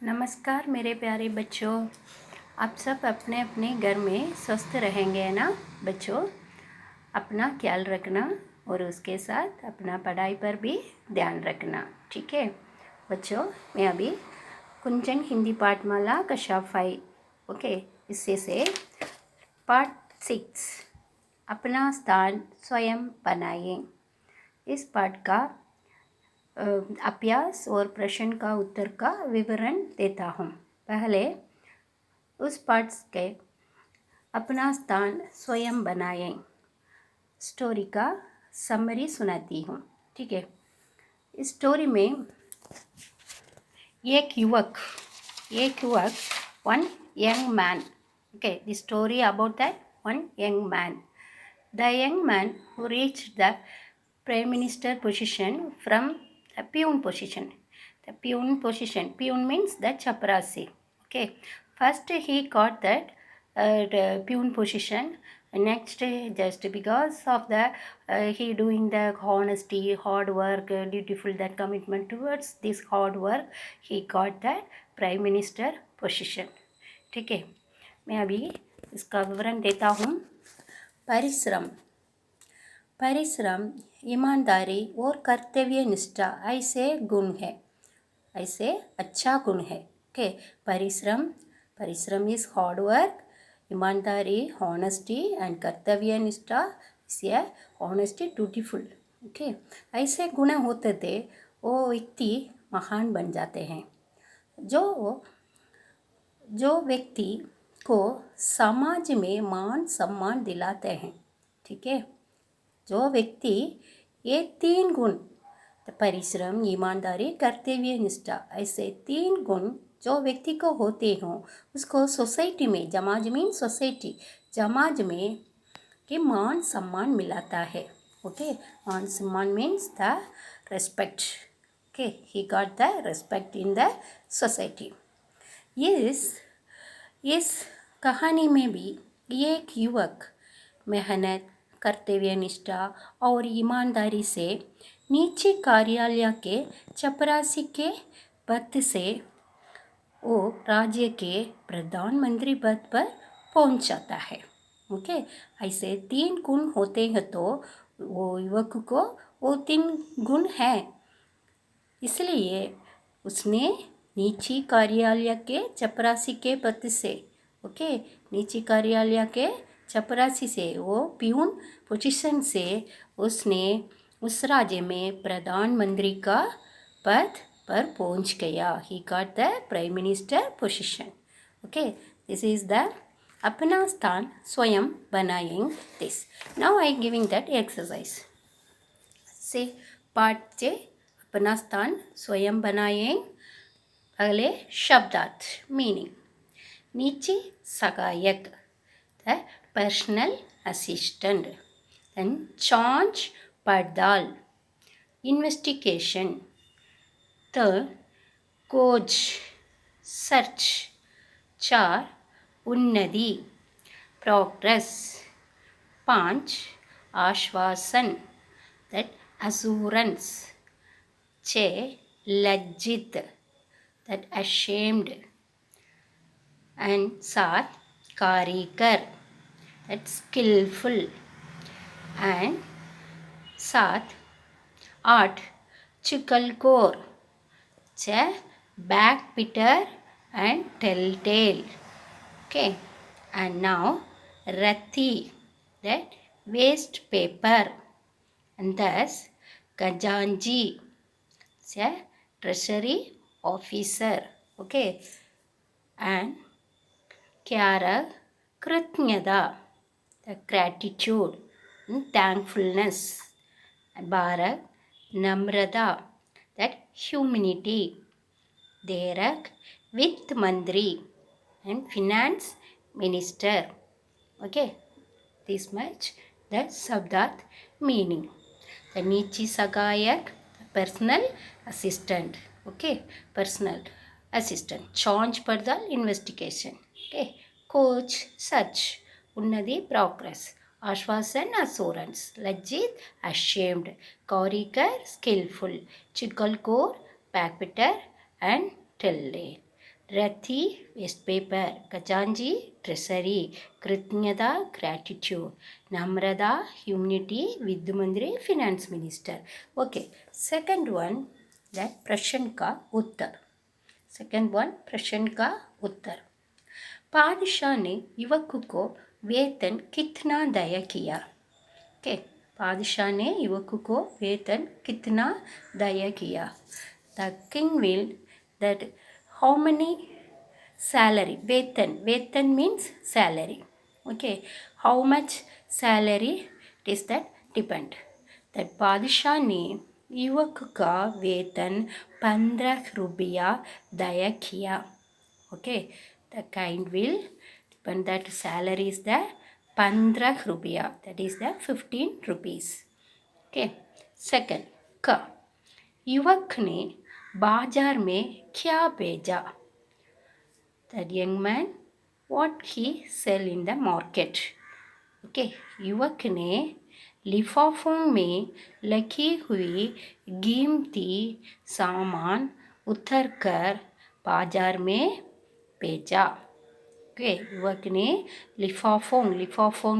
नमस्कार मेरे प्यारे बच्चों। आप सब अपने अपने घर में स्वस्थ रहेंगे ना बच्चों। अपना ख्याल रखना और उसके साथ अपना पढ़ाई पर भी ध्यान रखना, ठीक है बच्चों। मैं अभी कुंजन हिंदी पाठमाला कक्षा 5 ओके इससे से पाठ 6 अपना स्थान स्वयं बनाएं। इस पाठ का अभ्यास और प्रश्न का उत्तर का विवरण देता हूँ। पहले उस पाठ के अपना स्थान स्वयं बनाएं स्टोरी का समरी सुनाती हूँ, ठीक है। इस स्टोरी में एक युवक one young man, okay the story about that one young man. The young man who reached the prime minister position from the peon position. The peon means the chaprasi. Okay, first he got that the peon position. Next, just because of the he doing the honesty, hard work, dutiful, that commitment towards this hard work, he got that prime minister position. ठीक है, मैं अभी इसका विवरण देता हूँ। परिश्रम, ईमानदारी और कर्तव्य निष्ठा ऐसे अच्छा गुण है। ओके, परिश्रम इज हार्ड वर्क, ईमानदारी हॉनेस्टी एंड कर्तव्य निष्ठा इज हॉनेस्टी ड्यूटीफुल। ओके, ऐसे गुण होते थे वो व्यक्ति महान बन जाते हैं। जो व्यक्ति को समाज में मान सम्मान दिलाते हैं, ठीक है। जो व्यक्ति ये 3 गुण परिश्रम, ईमानदारी, कर्तव्य निष्ठा ऐसे 3 गुण जो व्यक्ति को होते हों उसको सोसाइटी में, समाज में कि मान सम्मान मिलाता है। ओके, मान सम्मान means the respect. Okay, he got the respect in the society. इस कहानी में भी एक युवक मेहनत, कर्तव्य निष्ठा और ईमानदारी से नीचे कार्यालय के चपरासी के पद से वो राज्य के प्रधानमंत्री पद पर पहुंच जाता है। ओके, ऐसे 3 गुण होते हैं तो वो युवक को वो 3 गुण हैं, इसलिए उसने नीची कार्यालय के चपरासी के पद से, ओके, नीची कार्यालय के चपरासी से वो पियून पोजीशन से उसने उस राज्य में प्रधानमंत्री का पद पर पहुंच गया। He got the prime minister position. Okay, this is the अपना स्थान स्वयं बनाएं this. Now I giving that exercise से पाठ से अपना स्थान स्वयं बनाएं। अगले शब्दार्थ मीनिंग, नीचे सहायक द पर्सनल असिस्टेंट, then चांच पड़ताल इन्वेस्टिगेशन, थर्ड खोज सर्च, 4 उन्नति प्रोग्रेस, 5 आश्वासन दैट assurance, 6 लज्जित दैट ashamed, and 7 कारीगर that skillful, and 8 चुगलखोर, backbiter and telltale. Okay, and now Rati, that waste paper, and thus Gajanji, treasury officer. Okay, and Kyara Kritnyada, the gratitude, thankfulness. Bharat Namrata, that humanity. Derak Vitt Mandri, and finance minister. Okay, this much the Sabdat meaning. The Nichi Sagayak, personal assistant. Okay, personal assistant. Change Pardal investigation. Okay, coach search. Unnadi progress. Ashwasan assurance. Lajjit ashamed. Kaurikar skillful. Chikalkor backbitter and telltale. रथी waste paper, खजांची treasury, कृतज्ञता gratitude, नम्रता humility, वित्त मंत्री finance minister. Okay, second one that प्रश्न का उत्तर. Second one प्रश्न का उत्तर. बादशाह ने युवक को वेतन कितना तय किया? ओके, बादशाह ने युवक को वेतन कितना तय किया? The king will that how many salary vetan means salary. Okay, how much salary it is that depend that बादशाह ने युवक का वेतन 15 रुपया तय किया. Okay, the kind will depend that salary is the 15 रुपया, that is the 15 rupees. Okay, second का युवक ने बाजार में क्या बेचा? That young man what he sell in the market. Okay, युवक ने लिफाफों में लगी हुई कीमती सामान उतर कर बाजार में बेचा. Okay, युवक ने लिफाफों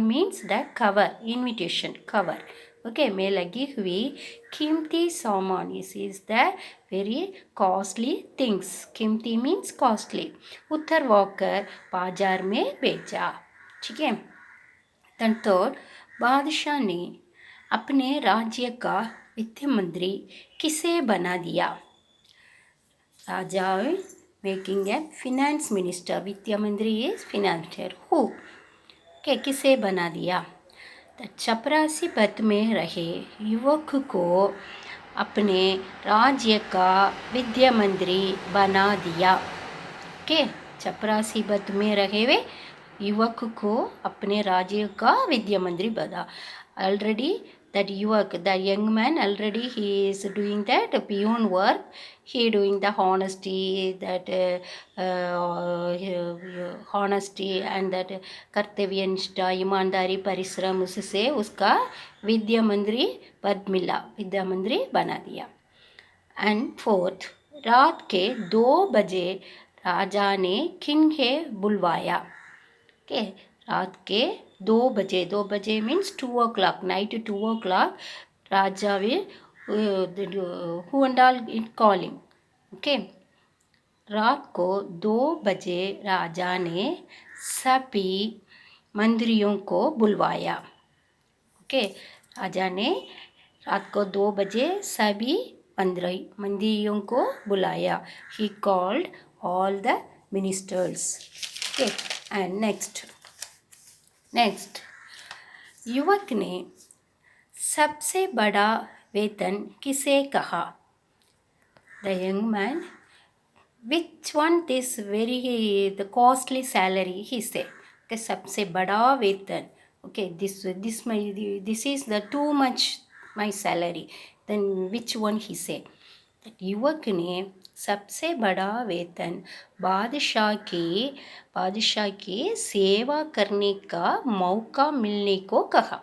means the cover, invitation cover. Okay, में लगी हुई कीमती सामान, this is the very costly things. कीमती means costly. उतरवाकर बाजार में बेचा. ठीक है. Then third, बादशाह ने अपने राज्य का वित्त मंत्री किसे बना दिया? राजा मेकिंग ए फिनेंस मिनिस्टर, वित्त मंत्री इज फिनेंशियर. हु? के किसे बना दिया? चपरासी पद में रहे युवक को अपने राज्य का वित्त मंत्री बना दिया. के चपरासी पद में रहे हुए युवक को अपने राज्य का वित्त मंत्री बना. Already that युवक, the young man, already he is doing that peon work. He doing the honesty, that honesty and that कर्तव्यनिष्ठा, ईमानदारी, परिश्रम, उससे उसका वित्त मंत्री पद मिला, वित्त मंत्री बना दिया. एंड फोर्थ, रात के 2 बजे राजा ने किन्हें बुलवाया? के रात के 2 बजे, 2 बजे means 2 o'clock, night 2 o'clock, Raja will who and all it calling. Okay, रात को 2 बजे राजा ने सभी मंत्रियों को बुलवाया. ओके, राजा ने रात को 2 बजे सभी मंत्रियों को बुलाया. He called all the ministers. Okay, and next युवक ने सबसे बड़ा वेतन किसे कहा? The young man, which one is very the costly salary he said. Okay, सबसे बड़ा वेतन. Okay, this is the too much my salary. Then which one he said? युवक ने सबसे बड़ा वेतन बादशाह की सेवा करने का मौका मिलने को कहा.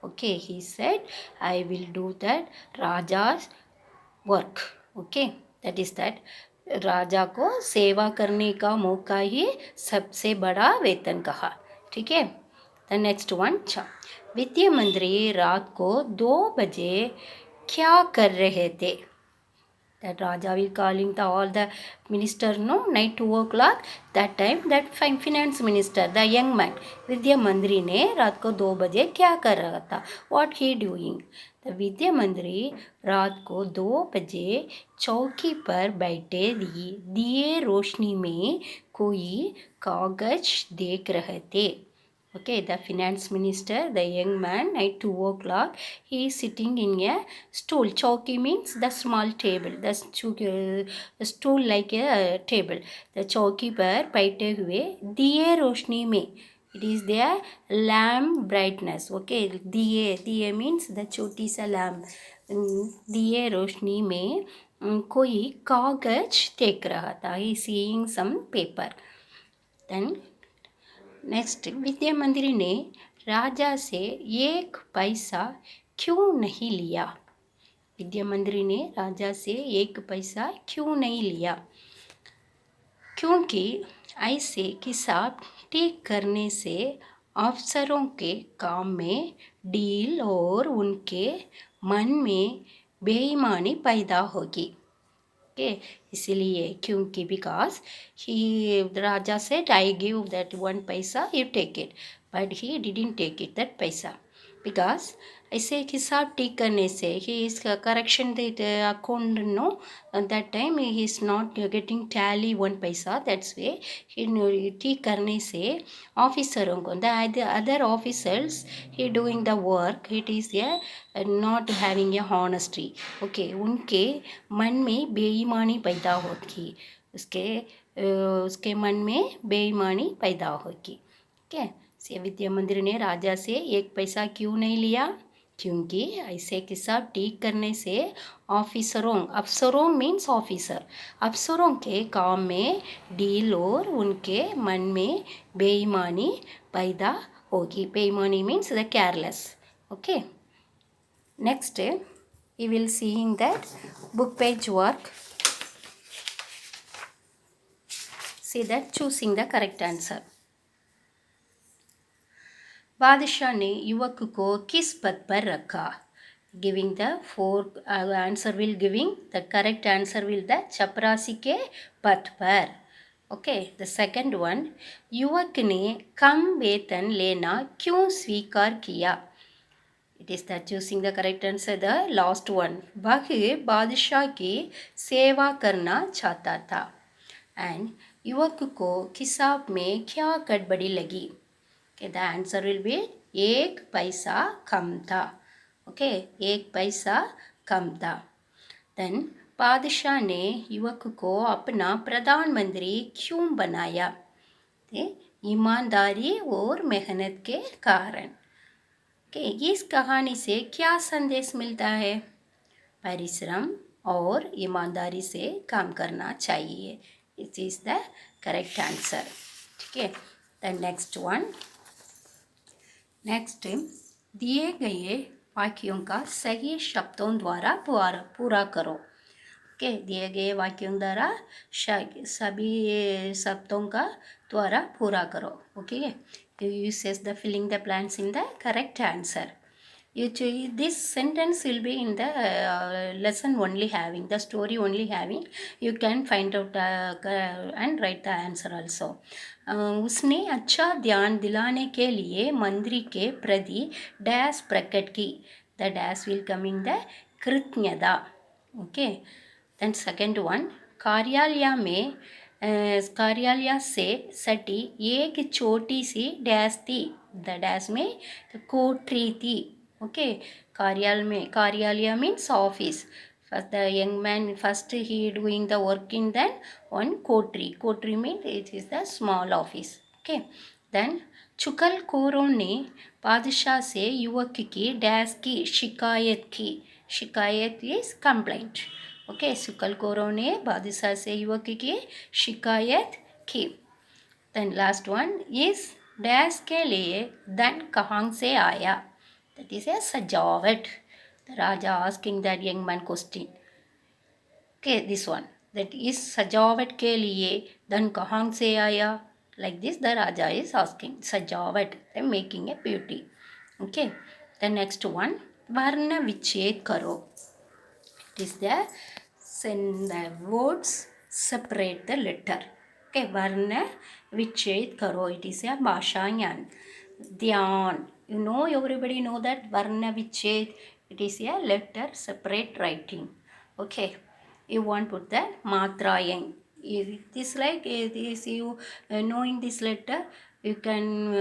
Okay, he said, I will do that Raja's work. Okay, that is that राजा को सेवा करने का मौका ही सबसे बड़ा वेतन कहा. ठीक है. द नेक्स्ट वन, वित्त मंत्री रात को 2 बजे क्या कर रहे थे? That Raja will calling the all the minister, no, night 2 o'clock, that time that finance minister, the young man, वित्त मंत्री ने रात को 2 बजे क्या कर रहा था? What he doing? the वित्त मंत्री रात को 2 बजे चौकी पर बैठे दिए रोशनी में कोई कागज देख रहे थे. Okay, the finance minister, the young man, at 2 o'clock, he is sitting in a stool. Chowki means the small table. The stool like a table. The chowki पर बैठे हुए दिए रोशनी में. It is their lamp brightness. Okay, दिए means the छोटी सा lamp. दिए रोशनी में कोई कागज देख रहा था. He is seeing some paper. Then next, वित्त मंत्री ने राजा से 1 पैसा क्यों नहीं लिया? वित्त मंत्री ने राजा से 1 पैसा क्यों नहीं लिया? क्योंकि ऐसे हिसाब ठीक करने से अफसरों के काम में डील और उनके मन में बेईमानी पैदा होगी. Okay, इसलिए क्योंकि because he the Raja said I give that 1 paisa, you take it, but he didn't take it that paisa because ऐसे हिसाब ठीक करने से he is correction the account no that time he is not getting tally 1 paisa. That's way he ठीक करने से ऑफिसरों को the other officers he doing the work it is a not having a honesty. Okay, उनके मन में बेईमानी पैदा होगी. उसके मन में बेईमानी पैदा होगी. ठीक है. विद्या मंदिर ने राजा से 1 पैसा क्यों नहीं लिया? क्योंकि ऐसे हिसाब ठीक करने से अफसरों मीन्स ऑफिसर अफसरों के काम में डील और उनके मन में बेईमानी पैदा होगी. बेईमानी means the careless. Okay. Next we will seeing that book page work. See that choosing the correct answer. बादशाह ने युवक को किस पद पर रखा? Giving the 4 answer will giving the correct answer will the चपरासी के पद पर. Okay, the second one, युवक ने कम वेतन लेना क्यों स्वीकार किया? It is that choosing the correct answer the last one. वह बादशाह की सेवा करना चाहता था. And युवक को हिसाब में क्या गड़बड़ी लगी? Okay, the answer will be 1 पैसा कम था. Okay, 1 पैसा कम था. Then बादशाह ने युवक को अपना प्रधानमंत्री क्यों बनाया? ईमानदारी और मेहनत के कारण. Okay, इस कहानी से क्या संदेश मिलता है? परिश्रम और ईमानदारी से काम करना चाहिए. It is the correct answer. ठीक है. The next one. नेक्स्ट दिए गए वाक्यों का सही शब्दों द्वारा पूरा करो. ओके, दिए गए वाक्यों द्वारा सभी शब्दों का द्वारा पूरा करो. Okay, you use the filling the blanks in the correct answer. This sentence will be in the lesson only having the story only having. You can find out and write the answer also. उसने अच्छा ध्यान दिलाने के लिए मंत्री के प्रति dash प्रकट की. The dash will come in the कृतज्ञता. Okay. Then second one, कार्यालय से सटी एक छोटी सी डैश थी. The dash में कोठरी थी. Okay, कार्यालय means office. First the young man he doing the work in then one कोठरी means it is the small office. Okay, then चुगलखोरों ने बादशाह से युवक की डैश की शिकायत की. शिकायत is complaint. Okay, चुगलखोरों ने बादशाह से युवक की शिकायत की. Then last one is dash के लिए धन कहाँ से आया? That is a सजावट. The Raja asking that young man question. Okay, this one. That is सजावट के लिए धन कहाँ से आया? Like this the Raja is asking. सजावट, making a beauty. Okay. The next one, वर्ण विच्छेद करो. It is the send the words separate the letter. Okay, वर्ण विच्छेद करो. It is a भाषा ज्ञान. ध्यान. You know, everybody know that varna viched, it is a letter separate writing. Okay, you want to put the matrayang. It is like this, you knowing this letter, you can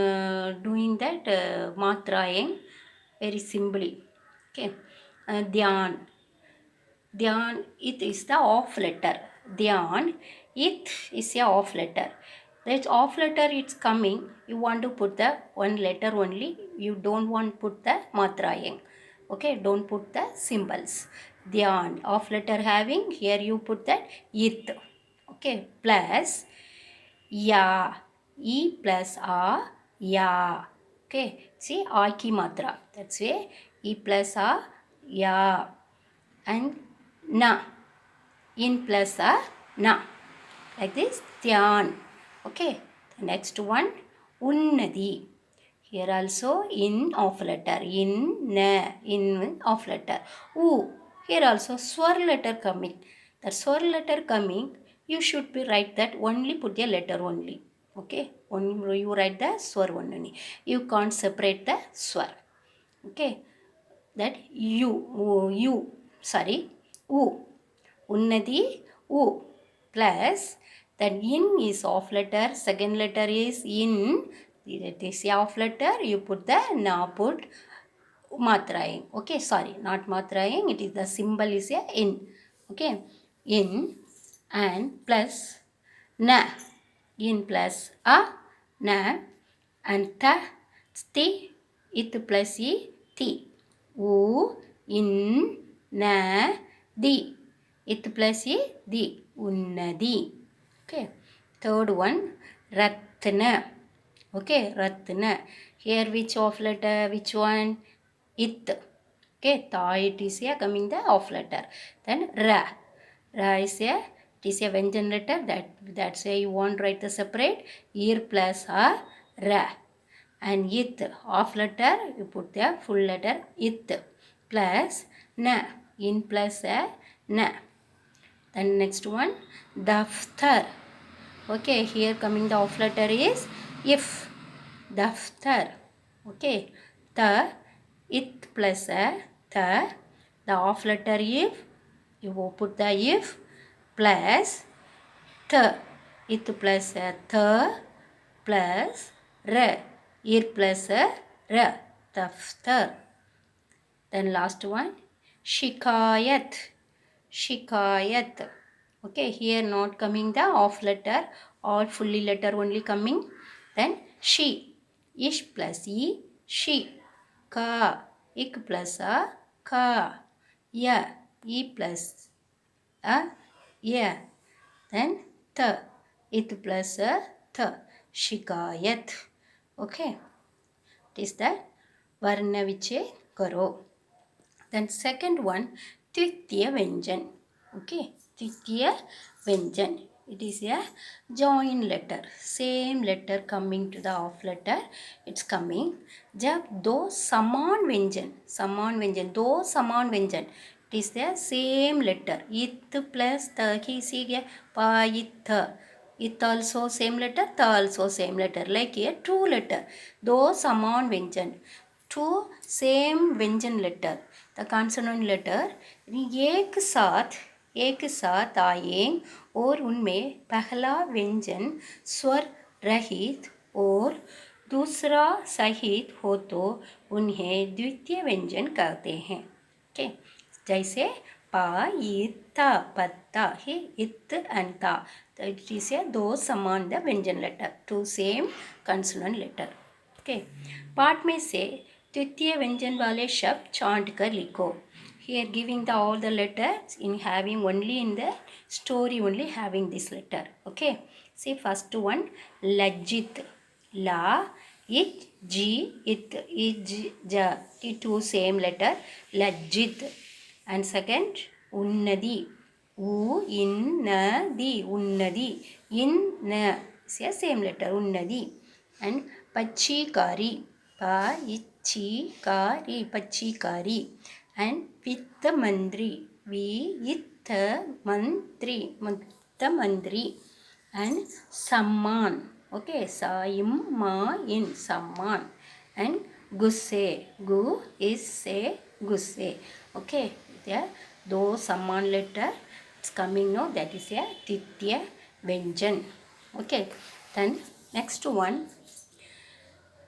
doing that matrayang very simply. Okay, dhyan, it is the off letter. Dhyan, it is a off letter. That off letter it's coming, you want to put the one letter only, you don't want to put the matrayang. Okay, don't put the symbols. Dhyan, off letter having, here you put that it. Okay, plus ya, e plus a, ya. Okay, see a ki matra, that's way e plus a, ya. And na, in plus a na. like this, Dhyan. Okay, the next one, Unnati. Here also in off letter, in off letter. U. Here also swar letter coming. The swar letter coming, you should be write that only put the letter only. Okay, only you write the swar only. You can't separate the swar. Okay, that sorry, U. Unnati, U. Plus, then in is off letter, second letter is in. It is off letter, you put the na, put matraying. Okay, sorry, not matraying, it is the symbol is a in. Okay, in and plus na. In plus a, na, and ta, sti, it plus e, ti. U, in, na, di. It plus e, di. Unnadi. Okay. Third one, ratna. Okay, ratna. Here which off letter, which one? It. Okay, tha it is a coming the off letter. Then ra. Ra is a, it is a Vyanjan letter, that's why you won't write the separate. Ear plus a, ra. And it, off letter, you put the full letter it. Plus na. In plus a, na. Then next one, daftar. Okay, here coming the off letter is if. Daftar. Okay, the, it plus a, the off letter if, you will put the if plus the, it plus a, the plus re, ir plus a, re, daftar. Then last one, shikayat. Shikayat. Okay, here not coming the off letter, all fully letter only coming. Then she. Ish plus e, she. Ka. Ik plus a, ka. Ya. E plus a, ya. Then the. It plus a, the. Shikayat. Okay. It is that Varna Viche Karo. Then second one, Tvitiya Vyanjan. Okay, Tvitiya Vyanjan. It is a join letter. Same letter coming to the off letter. It's coming. जब दो समान व्यंजन, दो समान व्यंजन. It is the same letter. It plus the he see गया pa it. It also same letter, the also same letter. Like a two letter. दो समान व्यंजन. Two same व्यंजन letter. The consonant letter एक साथ आएं और उनमें पहला व्यंजन स्वर रहित और दूसरा सहित हो तो उन्हें द्वितीय व्यंजन कहते हैं. Okay, जैसे पा, ता, पत्ता, हे, इत and ता. It is a दो समान the व्यंजन letter. Two same consonant letter. Okay, पाठ में से द्वितीय व्यंजन वाले शब्द छांट कर लिखो. Here giving the all the letters in having only in the story only having this letter. Okay, see first one, lajjit. La, it, ji, it, ij, ja. The two same letter, lajjit. And second, unnadi. U, in, na, di, unnadi. In, na. See same letter, unnadi. And pachikari. Pa, ichi, kari, pachikari. And Vittamandri. Vittamandri. And Samman. Okay, Saim ma in Samman. And Gusse. Gu is say Gusse. Okay, there दो समान letter it's coming now, that is a Titya Vyanjan. Okay, then next one,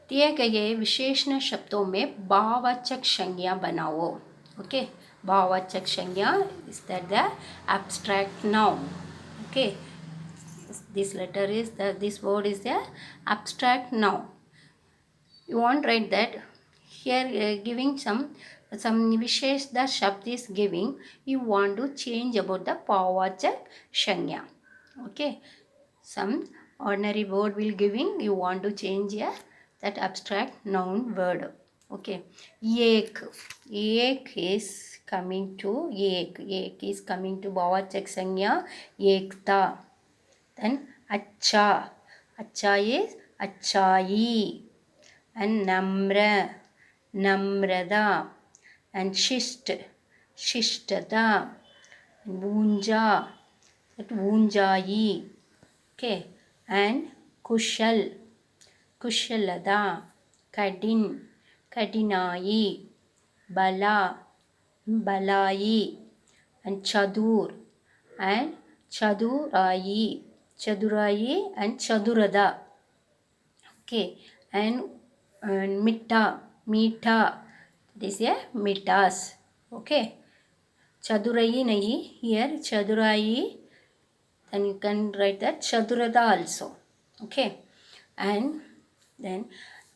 दिए गए विशेषण शब्दों में भाववाचक संज्ञा बनाओ. Okay, भाववाचक संज्ञा is that the abstract noun. Okay, this letter is this word is the abstract noun. You want write that here giving some wishes the शब्द is giving, you want to change about the भाववाचक संज्ञा. Okay, some ordinary word will giving, you want to change here that abstract noun word. Okay, ek is coming to ek is coming to भाववाचक संज्ञा ekta. Then अच्छा, अच्छा is अच्छाई. And namra, namrada. And shist, shishtata. And vunja, that vunjayi. Okay. And kushal, kushalada. Kadin, kadinayi. Bala, balayi. And chadur, and chadurayi, chadurayi and chadurada. Okay. And mitta, meeta, this is a mitas. Okay. Chadurayi nahi, here chadurayi, then you can write that chadurada also. Okay. And then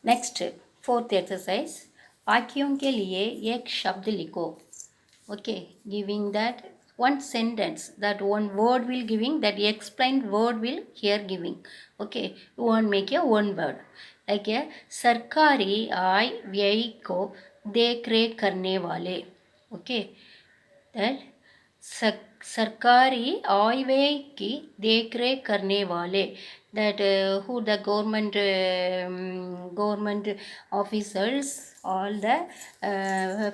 next fourth exercise, वाक्यों के लिए एक शब्द लिखो. Okay, giving that one sentence, that one word will giving, that explained word will here giving. Okay, you want make a one word like a सरकारी आय व्यय को देख रेख करने वाले. Okay, that सरकारी आय व्यय की देख रेख करने वाले, that who the government officers, all the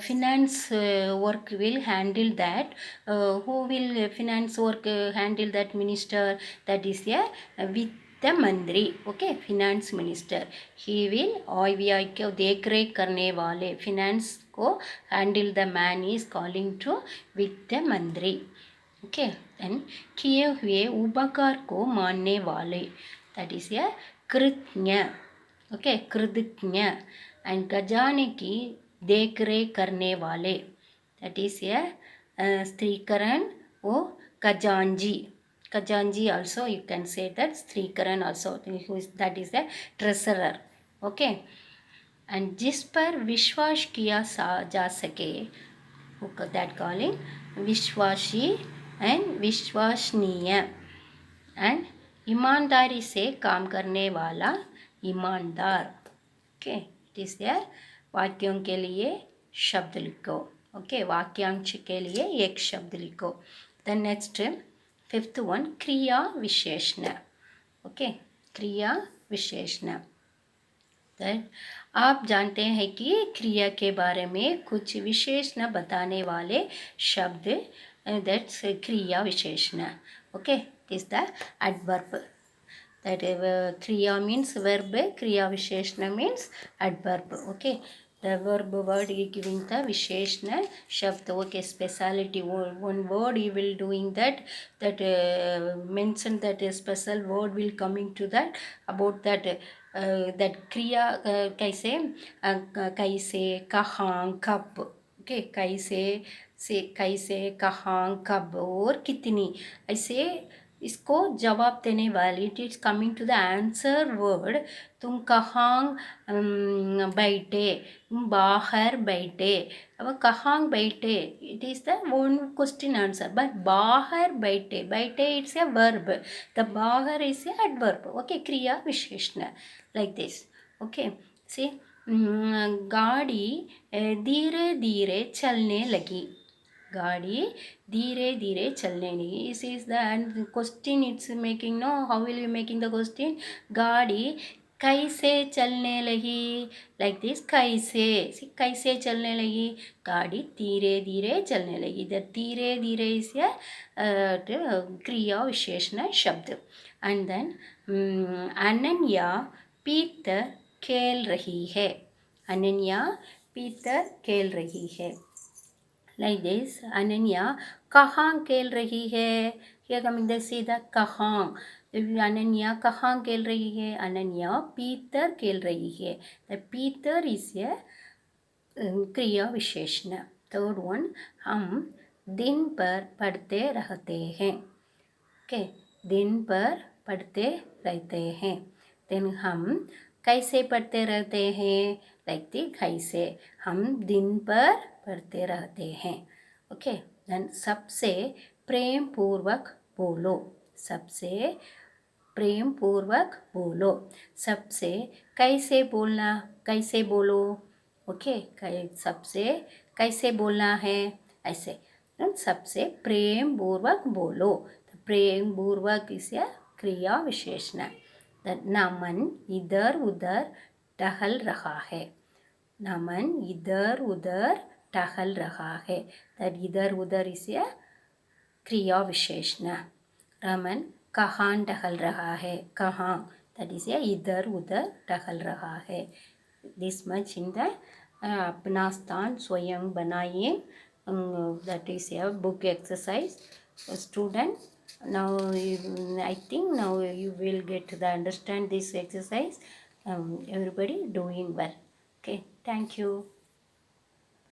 finance work will handle that. Who will finance work handle that minister, that is a वित्त मंत्री. Okay, finance minister, he will आय को देख रेख करने वाले, finance को handle the man is calling to वित्त मंत्री. Okay, then किए हुए उपकार को मानने वाले, that is a कृतज्ञ. Okay, कृतज्ञ. And खजाने की देख रेख करने वाले, that is a स्त्रीकरण वो Khajanji. Khajanji also you can say that स्त्रीकरण also, that is a treasurer. Okay. And जिस पर विश्वास किया जा सके, that calling विश्वासी and विश्वसनीय. And ईमानदारी से काम करने वाला, ईमानदार. Okay, it is there. वाक्यों के लिए शब्द लिखो. Okay, वाक्यांश के लिए एक शब्द लिखो. Then next fifth one, क्रिया विशेषण. Okay, क्रिया विशेषण. आप जानते हैं कि क्रिया के बारे में कुछ विशेषण बताने वाले शब्द, दैट्स क्रिया विशेषण. Okay, is the adverb. That kriya means verb, kriya visheshna means adverb. Okay, the verb word is giving the visheshna shabd. Okay, speciality one word you will doing that mention that a special word will coming to that about that that kriya. कैसे, कैसे, कहाँ, कब. Okay, कैसे, कहाँ, कब और कितनी, ऐसे इसको जवाब देने वाली, it is coming to the answer word. तुम कहाँ बैठे, तुम बाहर बैठे. अब कहाँ बैठे, it is the one question answer, but बाहर बैठे, बैठे इट्स ए वर्ब, द बाहर इज ए एडवर्ब. ओके, क्रिया विशेषण लाइक दिस. ओके, सी गाड़ी धीरे धीरे चलने लगी. गाड़ी धीरे धीरे चलने लगी. This is the question it's making. No, how will you making the question? गाड़ी कैसे चलने लगी, like this. कैसे, see, कैसे चलने लगी, गाड़ी धीरे धीरे चलने लगी. The धीरे धीरे is a क्रिया विशेषण शब्द. And then अनन्या पीतर खेल रही है. अनन्या पीतर खेल रही है. Like this, अनन्या कहाँ खेल रही है. Here coming the see the कहाँ. अनन्या कहाँ खेल रही है, अनन्या पीतर खेल रही है. The पीतर is a क्रिया विशेषण. Third one, हम दिन पर पढ़ते रहते हैं. Okay, दिन पर पढ़ते रहते हैं. Then हम कैसे पढ़ते रहते हैं, like the कैसे, हम दिन पर पढ़ते रहते हैं. ओके, देन सबसे प्रेम पूर्वक बोलो. सबसे प्रेम पूर्वक बोलो. सबसे कैसे बोलना, कैसे बोलो. ओके, सबसे कैसे बोलना है, ऐसे. सबसे प्रेम पूर्वक बोलो. प्रेम पूर्वक इसे क्रिया विशेषण. That नमन इधर उधर टहल रहा है. नमन इधर उधर टहल रहा है. That इधर उधर is a क्रिया विशेषण. रमन कहाँ टहल रहा है. कहाँ, that is a इधर उधर टहल रहा है. This much in the अपना स्थान स्वयं बनाइए. That is a book exercise. Student, now I think now you will get the understand this exercise. Everybody doing well. Okay, thank you.